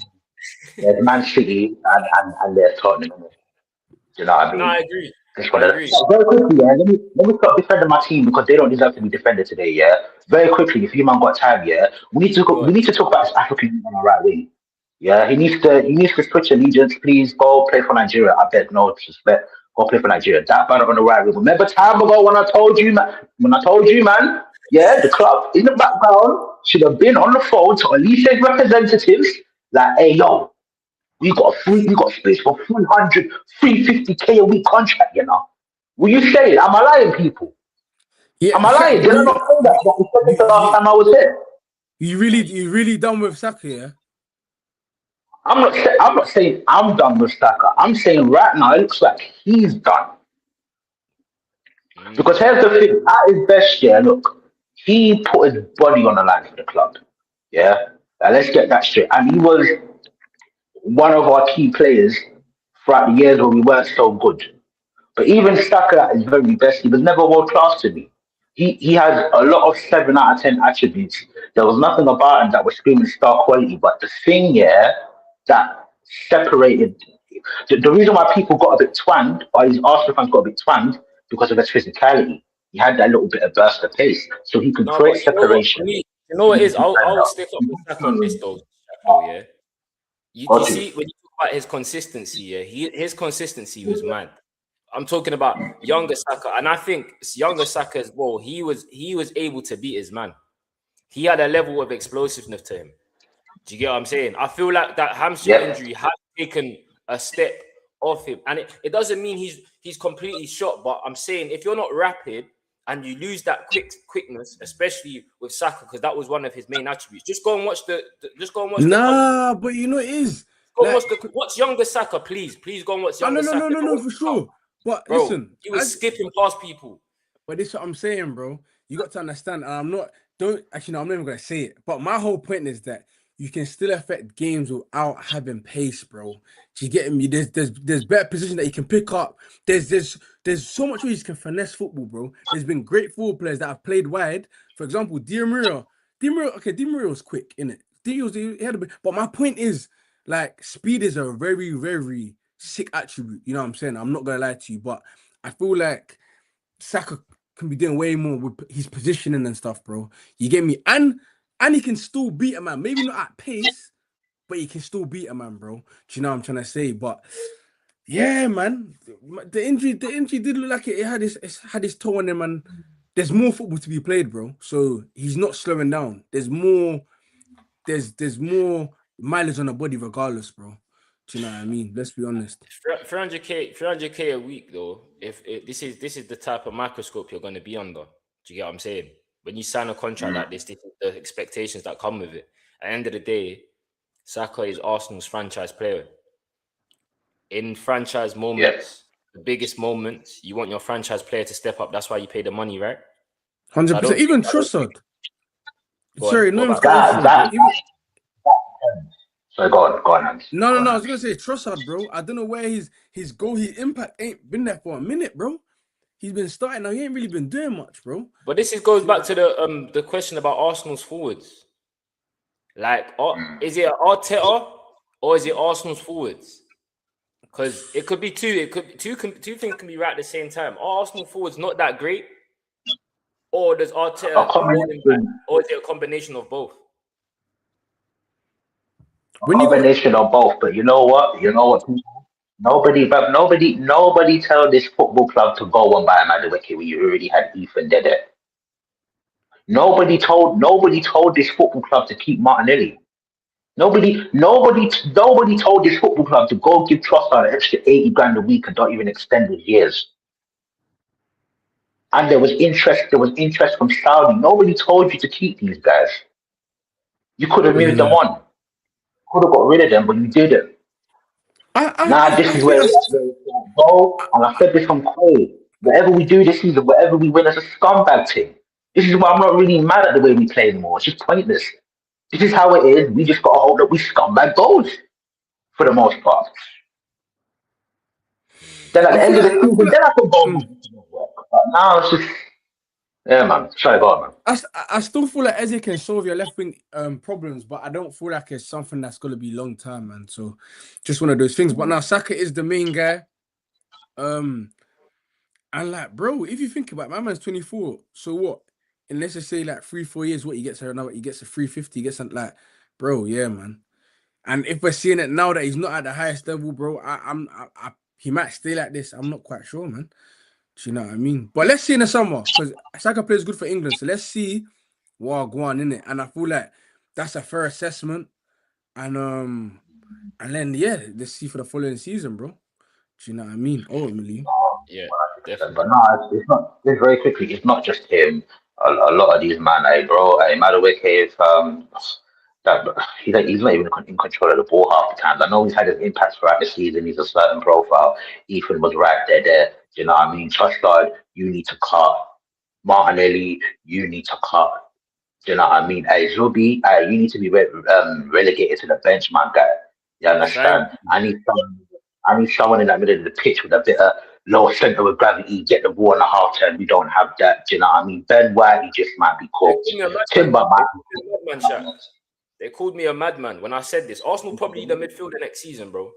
there's Man City and there's Tottenham. Do you know what I mean? No, I agree. Very quickly, yeah. Let me stop defending my team because they don't deserve to be defended today. Yeah. Very quickly, if you man got time, yeah, we need to talk about this African man on the right wing. Yeah, he needs to switch allegiance. Please go play for Nigeria. I beg no disrespect. Go play for Nigeria. That man on the right wing. Remember time ago when I told you, man. Yeah, the club in the background should have been on the phone to Alicia's representatives. Like, hey, yo, we got space for 350K a week contract, you know. Will you say it? Am I lying, people? Yeah, am I lying? Did I not say that? We said it the last time I was here. You really done with Saka, yeah? I'm not saying I'm done with Saka. I'm saying right now it looks like he's done. Because here's the thing, at his best, yeah, look, he put his body on the line for the club. Yeah? Now, let's get that straight. And he was one of our key players throughout the years when we weren't so good. But even Saka at his very best, he was never world class to me. He has a lot of 7 out of 10 attributes. There was nothing about him that was screaming star quality. But the thing, yeah, that separated the reason why people got a bit twanged, or his Arsenal fans got a bit twanged, because of his physicality. He had that little bit of burst of pace, so he could create separation. You know what it is? I'll stick up with Saka on this though. Yeah. You see, when you talk about his consistency, yeah, his consistency was mad. I'm talking about younger Saka, and I think younger Saka as well. He was able to beat his man. He had a level of explosiveness to him. Do you get what I'm saying? I feel like that hamstring injury has taken a step off him, and it doesn't mean he's completely shot. But I'm saying if you're not rapid and you lose that quickness, especially with Saka, because that was one of his main attributes. Just go and watch the. But you know it is. Watch younger Saka, please go and watch younger Saka. No, for sure. But bro, listen, he was skipping past people. But this is what I'm saying, bro. You got to understand, and I'm not even gonna say it. But my whole point is that you can still affect games without having pace, bro. Do you get me? There's better positions that you can pick up. There's so much ways you can finesse football, bro. There's been great football players that have played wide. For example, Di Maria was quick, innit? He had a bit, but my point is, like, speed is a very, very sick attribute. You know what I'm saying? I'm not gonna lie to you, but I feel like Saka can be doing way more with his positioning and stuff, bro. You get me? And he can still beat a man. Maybe not at pace, but he can still beat a man, bro. Do you know what I'm trying to say? But yeah, man, the injury did look like it had his toe on him, and there's more football to be played, bro. So he's not slowing down. There's more mileage on the body, regardless, bro. Do you know what I mean? Let's be honest. 300K a week, though. If this is the type of microscope you're going to be under. Do you get what I'm saying? When you sign a contract like this is the expectations that come with it. At the end of the day, Saka is Arsenal's franchise player. In franchise moments, the biggest moments, you want your franchise player to step up. That's why you pay the money, right? 100%. Even Trossard. Sorry, no. That So go on, Hans. No, Go on, I was Hans. gonna say Trossard, bro. I don't know where his goal, his impact ain't been there for a minute, bro. He's been starting now. He ain't really been doing much, bro. But this goes back to the question about Arsenal's forwards. Like, is it Arteta or is it Arsenal's forwards? Because it could be two. It could two things can be right at the same time. Are Arsenal forwards not that great, or does Arteta hold him back, or is it a combination of both? A combination of both. But you know what? Nobody tell this football club to go and buy Madueke when you already had Ethan Dede. Nobody told this football club to keep Martinelli. Nobody told this football club to go give Trossard an extra 80 grand a week and don't even extend his years. And there was interest from Saudi. Nobody told you to keep these guys. You could have moved them on. Could have got rid of them, but you didn't. This is where it's go. And I said this from Quay. Whatever we do this season, whatever we win as a scumbag team. This is why I'm not really mad at the way we play anymore. It's just pointless. This is how it is. We just got to hold up. We scumbag goals for the most part. Then at the end of the season, then I can go. But now it's just, yeah, man. Sorry, go on, man. I still feel like Eze can solve your left wing problems, but I don't feel like it's something that's gonna be long term, man. So just one of those things. But now Saka is the main guy. And like, bro, if you think about it, my man's 24. So what? And let's just say like 3-4 years, what he gets here now, he gets a 350, he gets something like, bro, yeah, man. And if we're seeing it now that he's not at the highest level, bro, he might stay like this. I'm not quite sure, man. Do you know what I mean? But let's see in the summer, because Saka plays good for England. So let's see what go on in it. And I feel like that's a fair assessment. And then let's see for the following season, bro. Do you know what I mean? Ultimately. Yeah, definitely. But no, it's not. Just very quickly, it's not just him. A lot of these man, bro, Madueke, if that he's not even in control of the ball half the time. I know he's had his impacts throughout the season. He's a certain profile. Ethan was right there. Do you know what I mean? Trossard, you need to cut. Martinelli, you need to cut. Do you know what I mean? Hey, Zubi, you need to be relegated to the bench, my guy. You understand? I need someone in that middle of the pitch with a bit of lower center of gravity, get the ball in a half turn. We don't have that. Do you know what I mean? Ben White, he just might be caught. Timber might. They called me a madman when I said this. Arsenal probably need a midfielder next season, bro.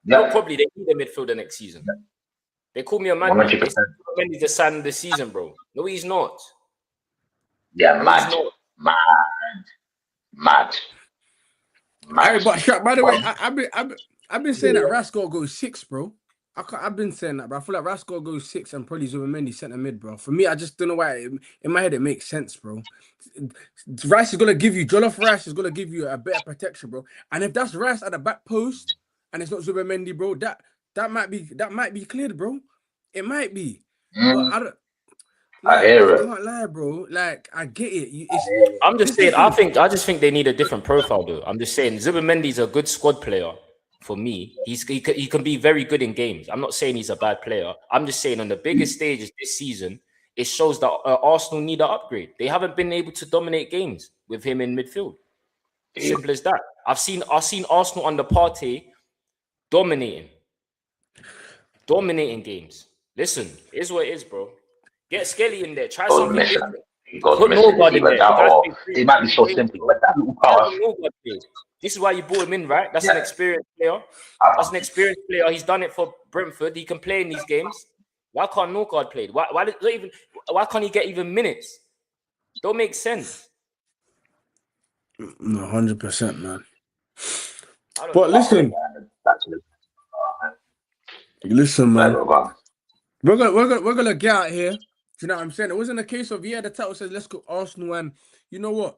Yeah. Not probably, they need a midfielder next season. Yeah. They called me a madman. They said Mendy's the sign of the season, bro. No, he's not. Yeah, no, mad. But by the way, I've been saying that Rascal goes 6, bro. I've been saying that, bro. I feel like Rascal goes 6 and probably Zubimendi centre mid, bro. For me, I just don't know why. In my head, it makes sense, bro. Rice is gonna give you Jollof Rice is gonna give you a better protection, bro. And if that's Rice at the back post and it's not Zubimendi, bro, that might be cleared, bro. It might be, but I hear it. I can't lie, bro. Like, I get it. I'm just saying. I just think they need a different profile, though. I'm just saying. Zubimendi's a good squad player. For me, he can be very good in games. I'm not saying he's a bad player. I'm just saying on the biggest stages this season, it shows that Arsenal need an upgrade. They haven't been able to dominate games with him in midfield. Simple as that. I've seen Arsenal under Partey dominating games. Listen, it is what it is, bro. Get Skelly in there. Try something different. Put Norgard in there. It might be so simple, but that little pass. This is why you bought him in, right? That's an experienced player. He's done it for Brentford. He can play in these games. Why can't Norgard play? Why can't he get even minutes? Don't make sense. No, 100%, man. But listen, man. We're gonna get out here. Do you know what I'm saying? It wasn't a case of the title says let's go Arsenal, and you know what?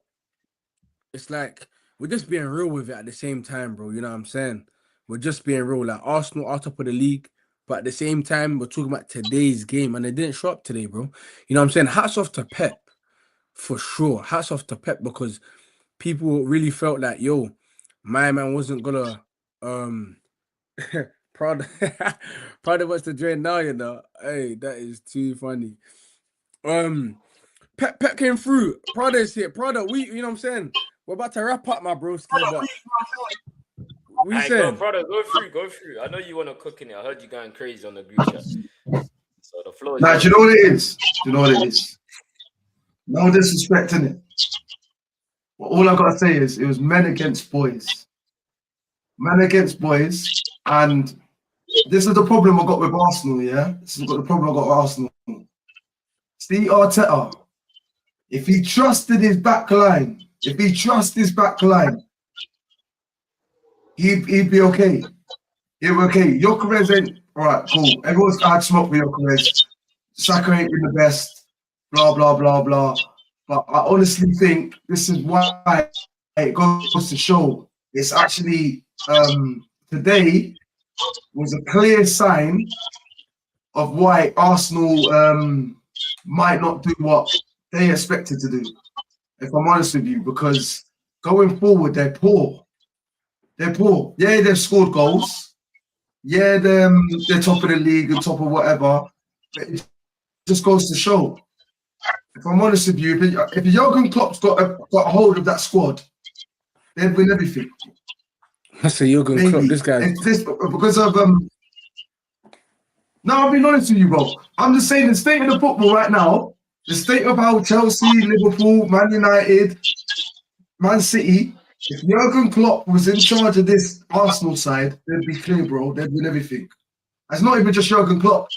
It's like we're just being real with it at the same time, bro. You know what I'm saying? We're just being real. Like Arsenal are top of the league, but at the same time, we're talking about today's game, and they didn't show up today, bro. You know what I'm saying? Hats off to Pep, for sure. Hats off to Pep, because people really felt like, yo, my man wasn't gonna Prada wants to join now, you know. Hey, that is too funny. Pep came through. Prada is here. Prada, you know what I'm saying? We're about to wrap up, my broski. But we Alright, said, brother, go through. I know you want to cook in it. I heard you going crazy on the group chat. So the floor is Nah, yours. do you know what it is? No disrespect in it. But all I gotta say is it was men against boys. Men against boys, and this is the problem I got with Arsenal, yeah? This is the problem I got with Arsenal. Steve Arteta, if he trusted his back line, he'd be okay. He'd be okay. Gyökeres ain't, all right, cool. Everyone's had smoke with Gyökeres. Saka ain't been the best, blah, blah, blah, blah. But I honestly think this is why it goes to show it's actually today was a clear sign of why Arsenal might not do what they expected to do, if I'm honest with you, because going forward, they're poor. Yeah, they've scored goals. Yeah, they're top of the league and top of whatever. But it just goes to show. If I'm honest with you, if Jurgen Klopp's got a hold of that squad, they'd win everything. that's a Jurgen Klopp. This guy. Because of No, I'll be honest with you, bro. I'm just saying the state of the football right now, the state of how Chelsea, Liverpool, Man United, Man City. If Jurgen Klopp was in charge of this Arsenal side, they'd be clear, bro. They'd win everything. It's not even just Jurgen Klopp.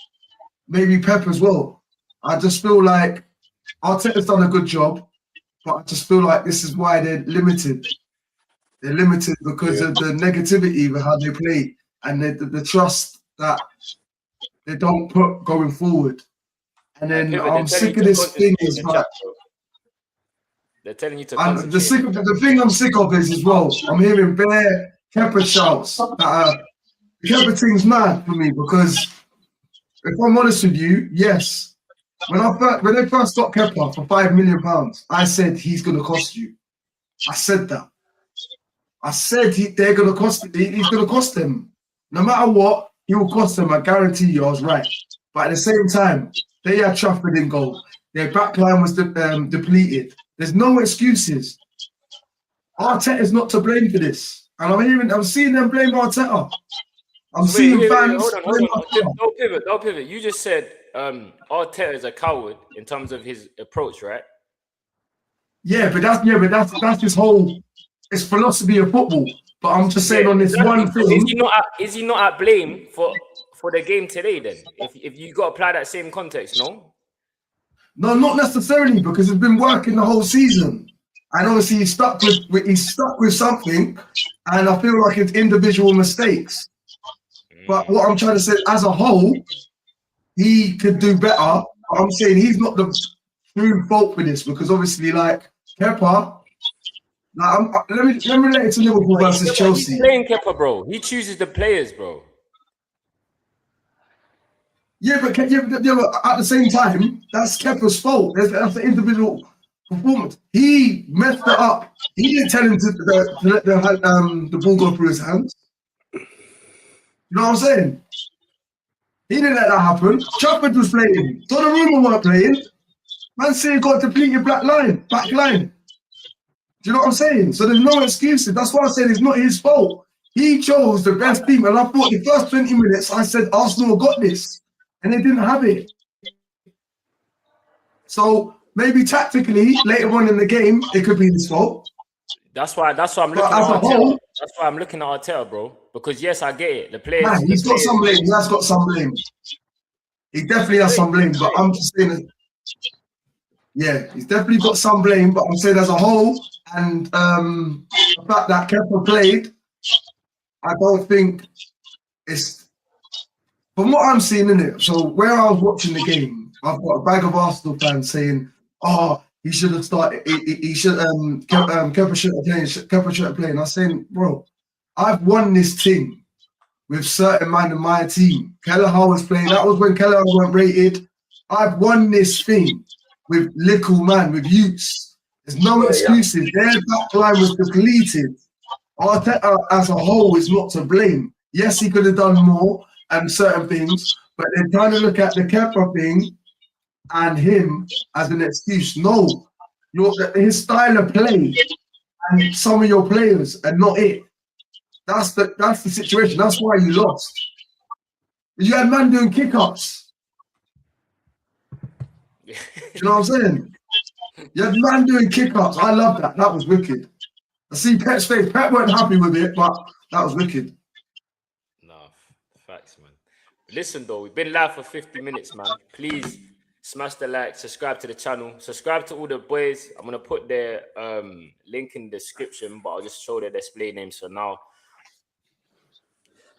Maybe Pep as well. I just feel like Arteta's done a good job, but I just feel like this is why they're limited. They're limited because of the negativity of how they play and the trust that they don't put going forward. And then I'm sick of this thing is like, they're telling you to the thing I'm sick of is as well, I'm hearing bare Kepa shouts that Kepa thing's mad for me because if I'm honest with you, yes, when they first got Kepa for £5 million, I said he's gonna cost you. I said that. I said they're gonna cost. He's gonna cost them. No matter what, he will cost them. I guarantee you, I was right. But at the same time, they had Trafford in goal. Their backline was depleted. There's no excuses. Arteta is not to blame for this, and I'm seeing them blame Arteta. I'm seeing fans. Hold on. Don't pivot. You just said Arteta is a coward in terms of his approach, right? Yeah, but that's his whole. It's philosophy of football. But I'm just saying on this one thing. Is he not at blame for the game today then? If you got to apply that same context, no? No, not necessarily, because it's been working the whole season. And obviously he's stuck with something, and I feel like it's individual mistakes. But what I'm trying to say, as a whole, he could do better. I'm saying he's not the true fault for this, because obviously, like Kepa, let me relate it to Liverpool versus Chelsea. He's playing Kepa, bro. He chooses the players, bro. Yeah, but at the same time, that's Kepa's fault. That's the individual performance. He messed it up. He didn't tell him to let the ball go through his hands. You know what I'm saying? He didn't let that happen. Trafford was playing. Donnarumma weren't playing. Man City got a depleted back line. Do you know what I'm saying? So there's no excuses. That's why I said it's not his fault. He chose the best team, and I thought the first 20 minutes I said Arsenal got this, and they didn't have it. So maybe tactically later on in the game it could be his fault. That's why I'm looking at Arteta. That's why I'm looking at Arteta, bro. Because yes, I get it. The players. Man, he's got some blame. He has got some blame. He definitely has some blame. But I'm just saying, yeah, he's definitely got some blame. But I'm saying as a whole, and the fact that Kepa played, I don't think it's from what I'm seeing in it. So where I was watching the game, I've got a bag of Arsenal fans saying, "Oh, he should have started. He should. Kepa should have played." And I'm saying, bro, I've won this thing with certain man in my team. Kelleher was playing. That was when Kelleher weren't rated. I've won this thing with little man, with youths. There's no excuses. Their back line was depleted. Arteta as a whole is not to blame. Yes, he could have done more and certain things, but they're trying to look at the Kepa thing and him as an excuse. No, his style of play and some of your players and not it. That's the situation. That's why you lost. You had man doing kick-ups. You know what I'm saying? You had man doing kick-ups. I love that. That was wicked. I see Pet's face. Pet weren't happy with it, but that was wicked. No, facts, man. Listen, though, we've been live for 50 minutes, man. Please smash the like, subscribe to the channel, subscribe to all the boys. I'm gonna put their link in the description, but I'll just show their display names for now.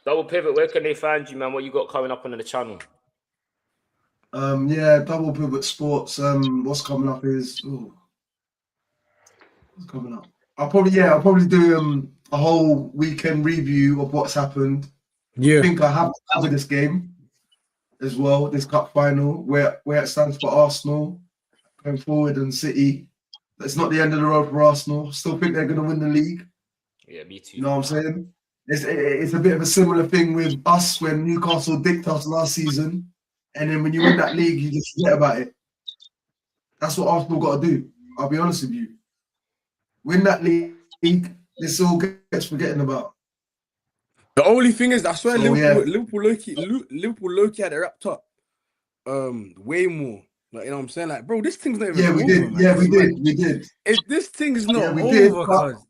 Double Pivot, where can they find you, man? What you got coming up on the channel? Yeah, Double Pivot Sports. What's coming up is what's coming up? I'll probably do a whole weekend review of what's happened. Yeah. I think I have to cover this game as well, this cup final, where it stands for Arsenal going forward and City. It's not the end of the road for Arsenal. Still think they're going to win the league. Yeah, me too. You know what I'm saying? It's a bit of a similar thing with us when Newcastle dicked us last season. And then when you win that league, you just forget about it. That's what Arsenal got to do. I'll be honest with you. Win that league, this all gets forgetting about. The only thing is, I swear, So, Liverpool low-key had it wrapped up way more. Like, you know what I'm saying? Like, bro, this thing's not even Yeah, we over, did. man. Yeah, we did. If this thing's not we did, over, but cuz.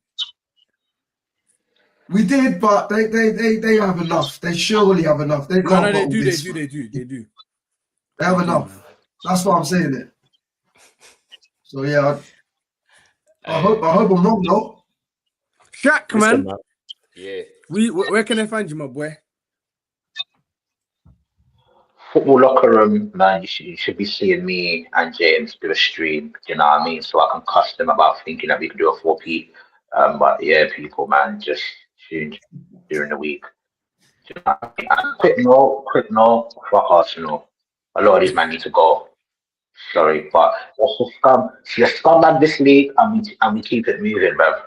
we did, but they have enough. They surely have enough. They can't. No, they bottle do. this. They do. They have enough. That's why I'm saying it. So yeah, I hope I'm wrong though. Shaq, Listen, man. Yeah. Where can I find you, my boy? Football locker room, man. You should be seeing me and James do a stream. You know what I mean? So I can cuss them about thinking that we could do a 4P. But yeah, people, man, just tune during the week. You know what I mean? And quick note, fuck Arsenal. A lot of these men need to go. Sorry, but that's the scum. See, the scumbag this league, and we keep it moving, bruv.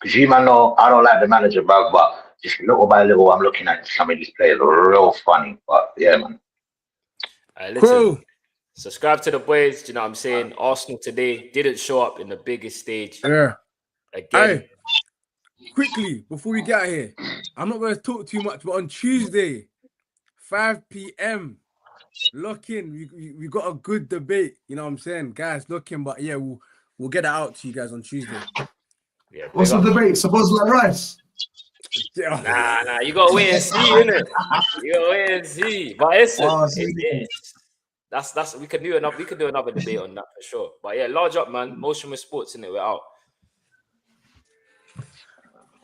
Because you man know I don't like the manager, bruv, but just little by little, I'm looking at some of these players are real funny. But yeah, man. Listen, Cool. subscribe to the boys. Do you know what I'm saying? Arsenal today didn't show up in the biggest stage. Yeah. Again. Hey, quickly, before we get out here, I'm not going to talk too much, but on Tuesday, 5 p.m., lock in. We got a good debate. You know what I'm saying? Guys, look in. But yeah, we'll get it out to you guys on Tuesday. Yeah, What's the debate? Suppose like rice. Yeah. Nah, you gotta wait and see, innit? You gotta wait and see. But listen, that's we can do another debate on that for sure. But yeah, large up, man. Motion with sports, innit? We're out.